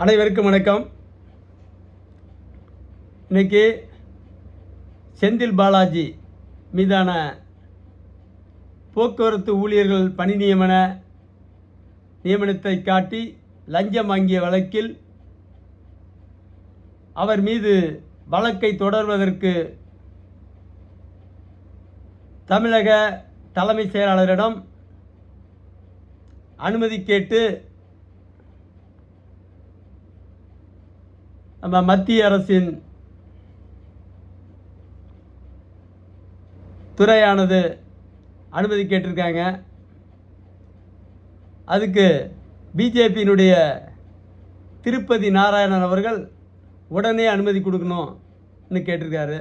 அனைவருக்கும் வணக்கம். இன்னைக்கு செந்தில் பாலாஜி மீதான போக்குவரத்து ஊழியர்கள் பணி நியமனத்தை காட்டி லஞ்சம் வாங்கிய வழக்கில் அவர் மீது வழக்கை தொடர்வதற்கு தமிழக தலைமை செயலாளரிடம் அனுமதி கேட்டு நம்ம மத்திய அரசின் துறையானது அனுமதி கேட்டிருக்காங்க. அதுக்கு பிஜேபியினுடைய திருப்பதி நாராயணன் அவர்கள் உடனே அனுமதி கொடுக்கணும்னு கேட்டிருக்காரு.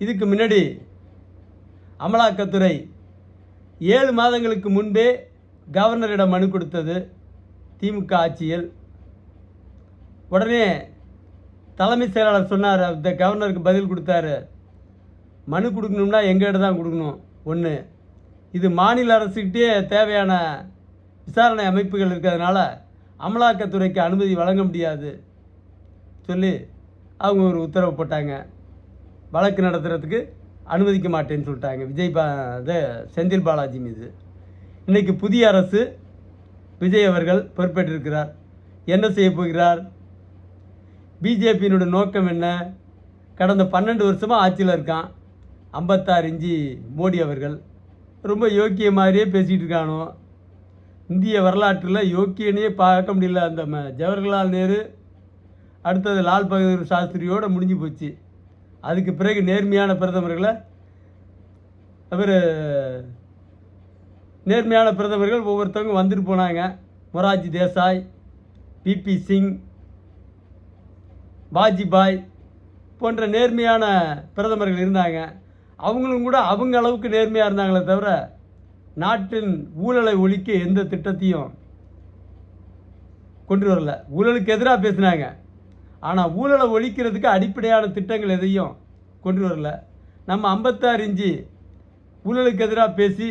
இதுக்கு முன்னாடி அமலாக்கத்துறை 7 மாதங்களுக்கு முன்பே கவர்னரிடம் மனு கொடுத்தது திமுக ஆட்சியில். உடனே தலைமை செயலாளர் சொன்னார், அந்த கவர்னருக்கு பதில் கொடுத்தாரு, மனு கொடுக்கணும்னா எங்கள்கிட்ட தான் கொடுக்கணும். ஒன்று, இது மாநில அரசுக்கிட்டே தேவையான விசாரணை அமைப்புகள் இருக்கிறதுனால அமலாக்கத்துறைக்கு அனுமதி வழங்க முடியாது சொல்லி அவங்க ஒரு உத்தரவு போட்டாங்க. வழக்கு நடத்துகிறதுக்கு அனுமதிக்க மாட்டேன்னு சொல்லிட்டாங்க செந்தில் பாலாஜி மீது. இன்றைக்கி புதிய அரசு விஜய் அவர்கள் பொறுப்பேற்றிருக்கிறார். என்ன செய்ய போகிறார்? பிஜேபியினுடைய நோக்கம் என்ன? கடந்த 12 வருஷமாக ஆட்சியில் இருக்கான் 56 இன்ச்சு மோடி அவர்கள். ரொம்ப யோக்கிய மாதிரியே பேசிகிட்டு இருக்கானோ. இந்திய வரலாற்றில் யோக்கியனையே பார்க்க முடியல. அந்த ஜவஹர்லால் நேரு, அடுத்தது லால் பகதூர் சாஸ்திரியோடு முடிஞ்சு போச்சு. அதுக்கு பிறகு நேர்மையான பிரதமர்கள் ஒவ்வொருத்தவங்க வந்துட்டு போனாங்க. மொரார்ஜி தேசாய், பிபி சிங், வாஜ்பாய் போன்ற நேர்மையான பிரதமர்கள் இருந்தாங்க. அவங்களும் கூட அவங்க அளவுக்கு நேர்மையாக இருந்தாங்களே தவிர நாட்டின் ஊழலை ஒழிக்க எந்த திட்டத்தையும் கொண்டு வரல. ஊழலுக்கு எதிராக பேசினாங்க, ஆனால் ஊழலை ஒழிக்கிறதுக்கு அடிப்படையான திட்டங்கள் எதையும் கொண்டு வரல. நம்ம 56 இன்ச்சு ஊழலுக்கு எதிராக பேசி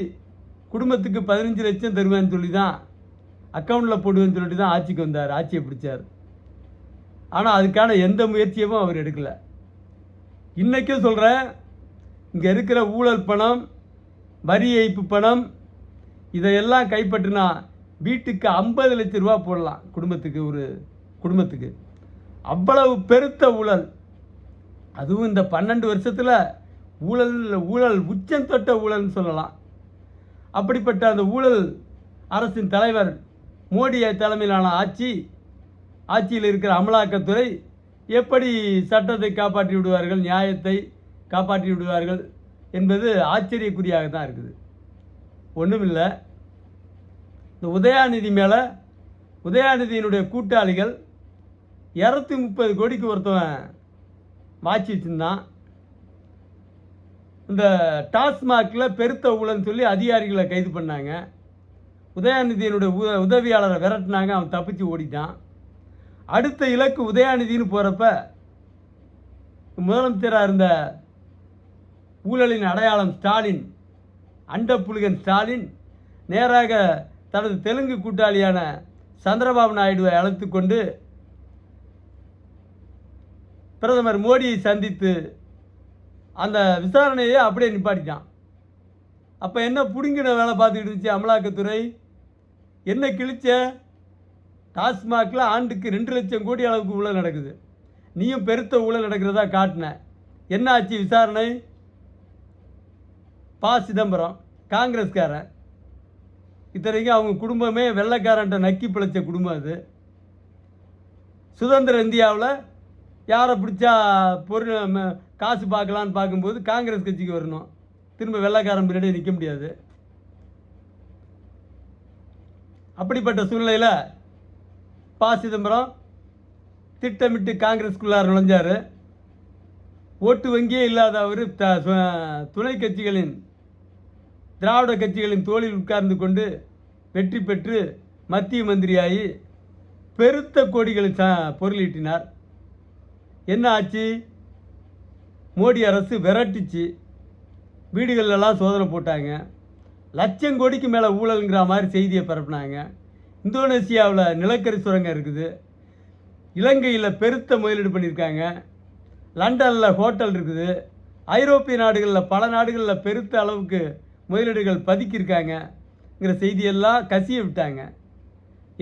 குடும்பத்துக்கு 15 லட்சம் தருவேன்னு சொல்லி தான், அக்கௌண்ட்டில் போடுவேன்னு சொல்லிட்டு தான் ஆட்சிக்கு வந்தார், ஆட்சியை பிடிச்சார். ஆனால் அதுக்கான எந்த முயற்சியும் அவர் எடுக்கலை. இன்றைக்கும் சொல்கிறேன், இங்கே இருக்கிற ஊழல் பணம், வரி ஏய்ப்பு பணம், இதையெல்லாம் கைப்பற்றினா வீட்டுக்கு 50 லட்சம் ரூபா போடலாம். ஒரு குடும்பத்துக்கு அவ்வளவு பெருத்த ஊழல். அதுவும் இந்த 12 வருஷத்தில் ஊழல் உச்சம் தொட்ட ஊழல்னு சொல்லலாம். அப்படிப்பட்ட அந்த ஊழல் அரசின் தலைவர் மோடி தலைமையிலான ஆட்சியில் இருக்கிற அமலாக்கத்துறை எப்படி சட்டத்தை காப்பாற்றி விடுவார்கள், நியாயத்தை காப்பாற்றி விடுவார்கள் என்பது ஆச்சரியக்குறியாக தான் இருக்குது. ஒன்றுமில்லை, இந்த உதயாநிதியினுடைய கூட்டாளிகள் 230 கோடிக்கு ஒருத்தவன் வாட்சி வச்சுருந்தான். இந்த டாஸ்மாகில் பெருத்த ஊழல்னு சொல்லி அதிகாரிகளை கைது பண்ணாங்க. உதயாநிதியினுடைய உதவியாளரை விரட்டினாங்க, அவன் தப்பிச்சு ஓடிட்டான். அடுத்த இலக்கு உதயாநிதினு போகிறப்ப முதலமைச்சராக இருந்த ஊழலின் அடையாளம் ஸ்டாலின், அண்டப்புலிகன் ஸ்டாலின் நேராக தனது தெலுங்கு கூட்டாளியான சந்திரபாபு நாயுடுவை அழைத்து கொண்டு பிரதமர் மோடியை சந்தித்து அந்த விசாரணையை அப்படியே நிப்பாட்டிட்டான். அப்போ என்ன புடுங்கின வேலை பார்த்துக்கிட்டு இருந்துச்சு அமலாக்கத்துறை? என்ன கிழிச்ச? டாஸ்மாகில் ஆண்டுக்கு 2 லட்சம் கோடி அளவுக்கு ஊழல் நடக்குது. நீயும் பெருத்த ஊழல் நடக்கிறதா காட்டின. என்ன ஆச்சு விசாரணை? சிதம்பரம் காங்கிரஸ்காரன். இத்தனைக்கும் அவங்க குடும்பமே வெள்ளைக்காரன்ட்ட நக்கி பிழைச்ச குடும்பம் அது. சுதந்திர இந்தியாவில் யாரை பிடிச்சா காசு பார்க்கலான்னு பார்க்கும்போது காங்கிரஸ் கட்சிக்கு வரணும். திரும்ப வெள்ளைக்காரன் பின்னாடி நிற்க முடியாது. அப்படிப்பட்ட சூழ்நிலையில் சிதம்பரம் திட்டமிட்டு காங்கிரஸ்குள்ளார் நுழைஞ்சார். ஓட்டு வங்கியே இல்லாத அவர் துணை கட்சிகளின், திராவிட கட்சிகளின் தோளில் உட்கார்ந்து கொண்டு வெற்றி பெற்று மத்திய மந்திரியாகி பெருத்த கோடிகளை பொருளீட்டினார். என்ன ஆச்சு? மோடி அரசு விரட்டிச்சு. வீடுகளெல்லாம் சோதனை போட்டாங்க. லட்சம் கோடிக்கு மேலே ஊழலுங்கிற மாதிரி செய்தியை பரப்புனாங்க. இந்தோனேசியாவில் நிலக்கரி சுரங்கம் இருக்குது. இலங்கையில் பெருத்த முதலீடு பண்ணியிருக்காங்க. லண்டனில் ஹோட்டல் இருக்குது. ஐரோப்பிய நாடுகளில் பல நாடுகளில் பெருத்த அளவுக்கு முதலீடுகள் பதுக்கியிருக்காங்கங்கிற செய்தியெல்லாம் கசிய விட்டாங்க.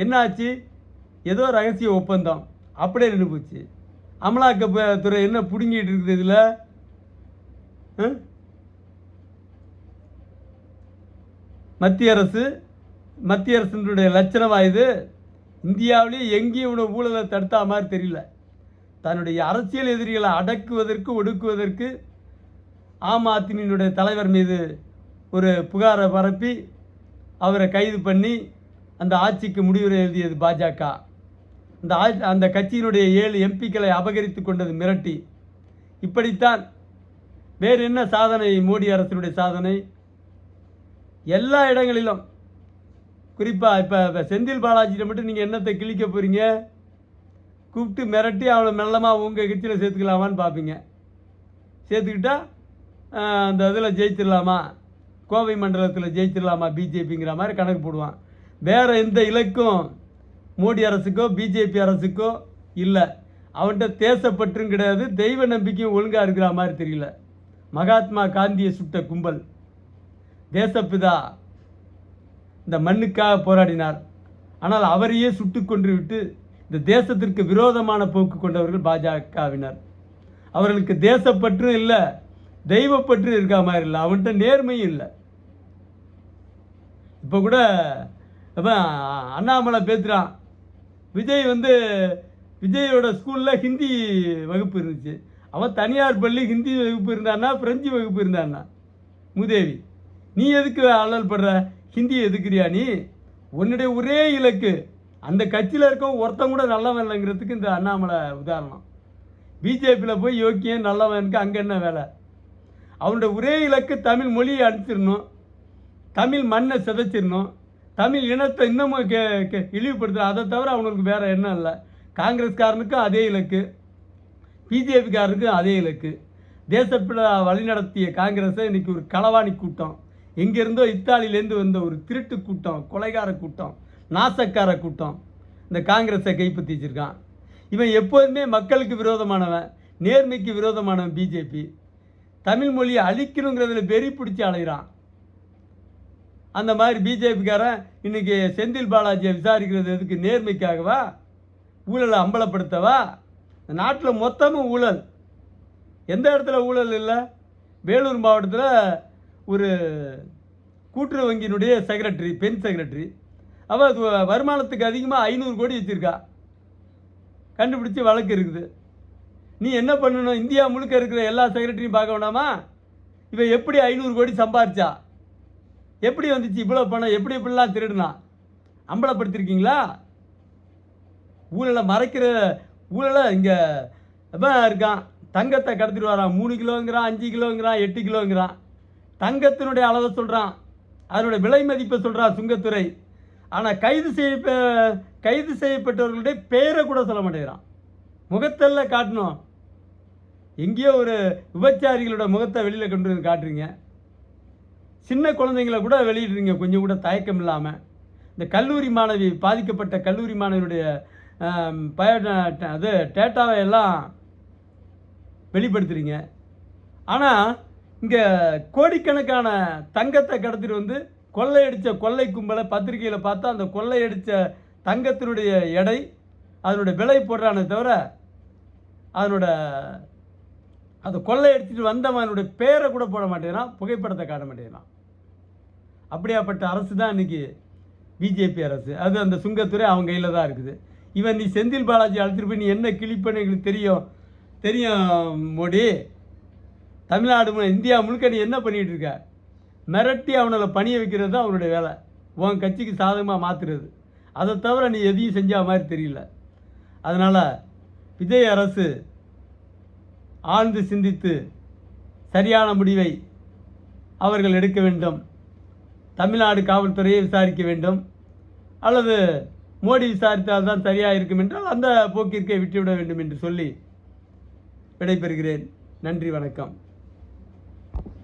என்னாச்சு? ஏதோ ரகசிய ஒப்பந்தம் அப்படியே நின்று போச்சு. அமலாக்கத்துறை என்ன பிடுங்கிட்டு இருக்குது இதில்? மத்திய அரசினுடைய லட்சணமா இது? இந்தியாவிலேயே எங்கேயும் இவ்வளோ ஊழலை தடுத்தா மாதிரி தெரியல. தன்னுடைய அரசியல் எதிரிகளை அடக்குவதற்கு ஒடுக்குவதற்கு ஆம் ஆத்மியினுடைய தலைவர் மீது ஒரு புகாரை பரப்பி அவரை கைது பண்ணி அந்த ஆட்சிக்கு முடிவுரை எழுதியது பாஜக. அந்த கட்சியினுடைய 7 எம்பிக்களை அபகரித்து கொண்டது மிரட்டி. இப்படித்தான். வேறு என்ன சாதனை மோடி அரசினுடைய சாதனை? எல்லா இடங்களிலும், குறிப்பாக இப்போ செந்தில் பாலாஜியை மட்டும் நீங்கள் என்னத்தை கிழிக்க போகிறீங்க? கூப்பிட்டு மிரட்டி அவளை மெல்லமாக உங்கள் கட்சியில் சேர்த்துக்கலாமான்னு பார்ப்பீங்க. சேர்த்துக்கிட்டா அந்த இதில் ஜெயிச்சிடலாமா, கோவை மண்டலத்தில் ஜெயிச்சிடலாமா பிஜேபிங்கிற மாதிரி கணக்கு போடுவான். வேறு எந்த இலக்கும் மோடி அரசுக்கோ பிஜேபி அரசுக்கோ இல்லை. அவன்கிட்ட தேசப்பற்றும் கிடையாது, தெய்வ நம்பிக்கையும் ஒழுங்காக இருக்கிற மாதிரி தெரியல. மகாத்மா காந்தியை சுட்ட கும்பல், தேசப்பிதா இந்த மண்ணுக்காக போராடினார். ஆனால் அவரையே சுட்டு கொன்று விட்டு இந்த தேசத்திற்கு விரோதமான போக்கு கொண்டவர்கள் பாஜகவினர். அவர்களுக்கு தேசப்பற்றும் இல்லை, தெய்வப்பற்று இருக்கா மாதிரி இல்லை, அவன்கிட்ட நேர்மையும் இல்லை. இப்போ கூட அண்ணாமலை பேசுகிறான், விஜயோட ஸ்கூலில் ஹிந்தி வகுப்பு இருந்துச்சு. அவன் தனியார் பள்ளி ஹிந்தி வகுப்பு இருந்தான்னா பிரெஞ்சு வகுப்பு இருந்தான்னா. மூதேவி, நீ எதுக்கு அல்லல் படுற? ஹிந்தி எதுக்குறியா நீ? உன்னுடைய ஒரே இலக்கு அந்த கட்சியில் இருக்க ஒருத்தன் கூட நல்லவன் இல்லைங்கிறதுக்கு இந்த அண்ணாமலை உதாரணம். பிஜேபியில் போய் யோக்கியம் நல்லவனுக்கு அங்கே என்ன வேலை? அவனுடைய ஒரே இலக்கு தமிழ் மொழியை அனுப்பிச்சிடணும், தமிழ் மண்ணை சிதைச்சிடணும், தமிழ் இனத்தை இன்னமும் இழிவுபடுத்துகிற. அதை தவிர அவனுக்கு வேறு எண்ணம் இல்லை. காங்கிரஸ்காரனுக்கும் அதே இலக்கு, பிஜேபிக்காரனுக்கும் அதே இலக்கு. தேசப்பிதா வழிநடத்திய காங்கிரஸை இன்றைக்கி ஒரு களவாணி கூட்டம், எங்கேருந்தோ இத்தாலியிலேருந்து வந்த ஒரு திருட்டு கூட்டம், கொலைகார கூட்டம், நாசக்கார கூட்டம் இந்த காங்கிரஸை கைப்பற்றி வச்சுருக்கான். இவன் எப்போதுமே மக்களுக்கு விரோதமானவன், நேர்மைக்கு விரோதமானவன் பிஜேபி. தமிழ் மொழியை அழிக்கணுங்கிறதுல வெறி பிடிச்சி அலைகிறான். அந்த மாதிரி பிஜேபிக்காரன் இன்றைக்கி செந்தில் பாலாஜியை விசாரிக்கிறது எதுக்கு? நேர்மைக்காகவா? ஊழலை அம்பலப்படுத்தவா? இந்த நாட்டில் மொத்தமும் ஊழல். எந்த இடத்துல ஊழல் இல்லை? வேலூர் மாவட்டத்தில் ஒரு கூட்டுறவு வங்கியினுடைய செக்ரட்டரி, பெண் செக்ரட்டரி, அவள் வருமானத்துக்கு அதிகமாக 500 கோடி வச்சுருக்கா. கண்டுபிடிச்சி வழக்கு இருக்குது. நீ என்ன பண்ணணும்? இந்தியா முழுக்க இருக்கிற எல்லா செக்ரட்டரியும் பார்க்க வேண்டாமா? இவன் எப்படி 500 கோடி சம்பாரிச்சா? எப்படி வந்துச்சு இவ்வளோ பணம்? எப்படிலாம் திருடுனா? அம்பலப்படுத்திருக்கீங்களா? ஊழலை மறைக்கிற ஊழலை இங்கே இருக்கான். தங்கத்தை கடத்திட்டு வரான். 3 கிலோங்கிறான், 5 கிலோங்கிறான், 8 கிலோங்கிறான். தங்கத்தினுடைய அளவை சொல்கிறான், அதனுடைய விலை மதிப்பை சொல்கிறான் சுங்கத்துறை. ஆனால் கைது செய்யப்பட்டவர்களுடைய பேரை கூட சொல்ல மாட்டேங்கிறான். முகத்தெல்லாம் காட்டணும். எங்கேயோ ஒரு விபச்சாரிகளோட முகத்தை வெளியில் கொண்டு வந்து காட்டுறீங்க. சின்ன குழந்தைங்களை கூட வெளியிடுறீங்க கொஞ்சம் கூட தயக்கம் இல்லாமல். இந்த கல்லூரி மாணவி, பாதிக்கப்பட்ட கல்லூரி மாணவியுடைய டேட்டாவை எல்லாம் வெளிப்படுத்துகிறீங்க. ஆனால் இங்கே கோடிக்கணக்கான தங்கத்தை கடத்திட்டு வந்து கொள்ளையடித்த கொள்ளை கும்பலை பத்திரிகையில் பார்த்தா அந்த கொள்ளையடித்த தங்கத்தினுடைய எடை, அதனுடைய விலை போடுறானே தவிர அதை கொள்ளையடிச்சிட்டு வந்தவனுடைய பேரை கூட போட மாட்டேங்கிறான், புகைப்படத்தை காட்ட மாட்டேங்கிறான். அப்படியாப்பட்ட அரசு தான் இன்றைக்கி பிஜேபி அரசு. அது அந்த சுங்கத்துறை அவங்க கையில் தான் இருக்குது. இவன் நீ செந்தில் பாலாஜி அழைச்சிட்டு போய் நீ என்ன கிழிப்பன்னு எங்களுக்கு தெரியும் மோடி. தமிழ்நாடு இந்தியா முழுக்க நீ என்ன பண்ணிகிட்டு இருக்க? மிரட்டி அவனை பணிய வைக்கிறது தான் அவனுடைய வேலை, உன் கட்சிக்கு சாதகமாக மாற்றுறது. அதை தவிர நீ எதையும் செஞ்ச மாதிரி தெரியல. அதனால் விஜய் அரசு ஆழ்ந்து சிந்தித்து சரியான முடிவை அவர்கள் எடுக்க வேண்டும். தமிழ்நாடு காவல்துறையை விசாரிக்க வேண்டும், அல்லது மோடி விசாரித்தால் தான் சரியாக இருக்கும் என்றால் அந்த போக்கிற்கே விட்டுவிட வேண்டும் என்று சொல்லி விடைபெறுகிறேன். நன்றி, வணக்கம்.